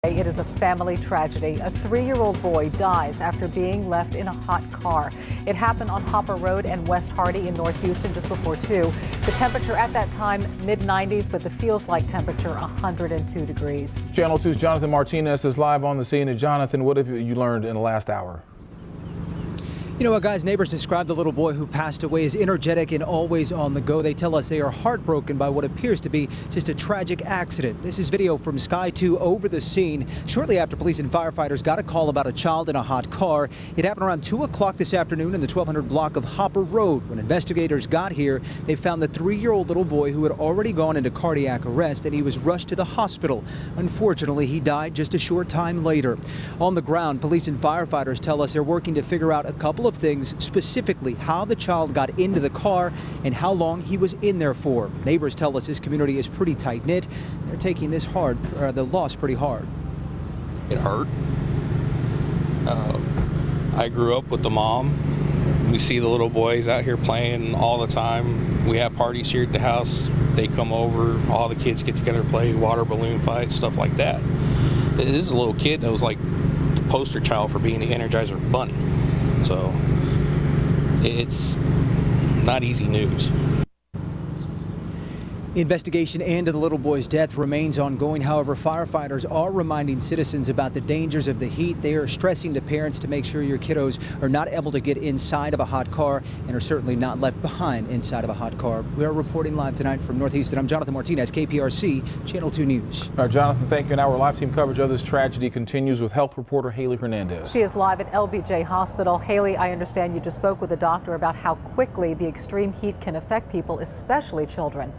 It is a family tragedy. A 3-year-old boy dies after being left in a hot car. It happened on Hopper Road and West Hardy in North Houston just before 2. The temperature at that time, mid-90s, but the feels-like temperature, 102 degrees. Channel 2's Jonathan Martinez is live on the scene. And Jonathan, what have you learned in the last hour? You know what, guys? Neighbors describe the little boy who passed away as energetic and always on the go. They tell us they are heartbroken by what appears to be just a tragic accident. This is video from Sky 2 over the scene shortly after police and firefighters got a call about a child in a hot car. It happened around 2 o'clock this afternoon in the 1200 block of Hopper Road. When investigators got here, they found the 3-year-old little boy who had already gone into cardiac arrest, and he was rushed to the hospital. Unfortunately, he died just a short time later. On the ground, police and firefighters tell us they're working to figure out a couple of things, specifically how the child got into the car and how long he was in there for. Neighbors tell us this community is pretty tight-knit. They're taking this the loss pretty hard. It hurt. I grew up with the mom. We see the little boys out here playing all the time. We have parties here at the house. They come over, all the kids get together, play water balloon fights, stuff like that. This is a little kid that was like the poster child for being the Energizer Bunny. So it's not easy news. The investigation into the little boy's death remains ongoing. However, firefighters are reminding citizens about the dangers of the heat. They are stressing to parents to make sure your kiddos are not able to get inside of a hot car and are certainly not left behind inside of a hot car. We are reporting live tonight from North Houston. I'm Jonathan Martinez, KPRC, Channel 2 News. All right, Jonathan, thank you. And our live team coverage of this tragedy continues with health reporter Haley Hernandez. She is live at LBJ Hospital. Haley, I understand you just spoke with a doctor about how quickly the extreme heat can affect people, especially children.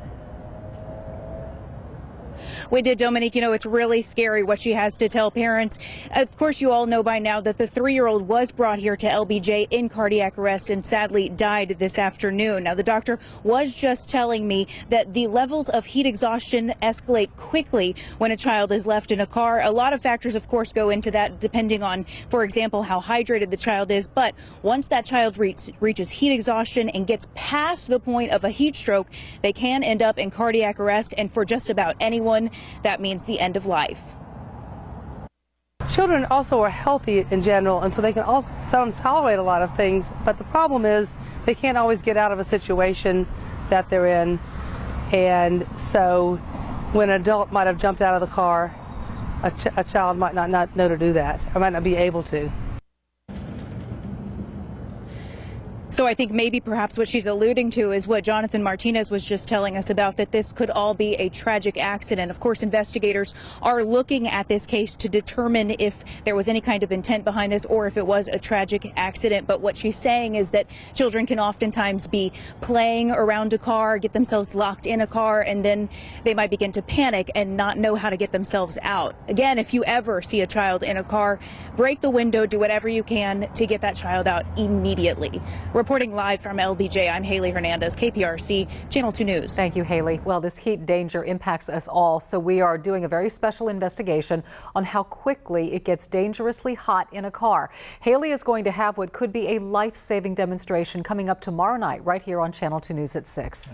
We did, Dominique. You know, it's really scary what she has to tell parents. Of course, you all know by now that the 3-year-old was brought here to LBJ in cardiac arrest and sadly died this afternoon. Now, the doctor was just telling me that the levels of heat exhaustion escalate quickly when a child is left in a car. A lot of factors, of course, go into that, depending on, for example, how hydrated the child is. But once that child reaches heat exhaustion and gets past the point of a heat stroke, they can end up in cardiac arrest. And for just about anyone, that means the end of life. Children also are healthy in general, and so they can also sometimes tolerate a lot of things, but the problem is they can't always get out of a situation that they're in. And so when an adult might have jumped out of the car, a child might not know to do that, or might not be able to. So I think maybe perhaps what she's alluding to is what Jonathan Martinez was just telling us about, that this could all be a tragic accident. Of course, investigators are looking at this case to determine if there was any kind of intent behind this or if it was a tragic accident. But what she's saying is that children can oftentimes be playing around a car, get themselves locked in a car, and then they might begin to panic and not know how to get themselves out. Again, if you ever see a child in a car, break the window, do whatever you can to get that child out immediately. Reporting live from LBJ, I'm Haley Hernandez, KPRC, Channel 2 News. Thank you, Haley. Well, this heat danger impacts us all, so we are doing a very special investigation on how quickly it gets dangerously hot in a car. Haley is going to have what could be a life-saving demonstration coming up tomorrow night right here on Channel 2 News at 6.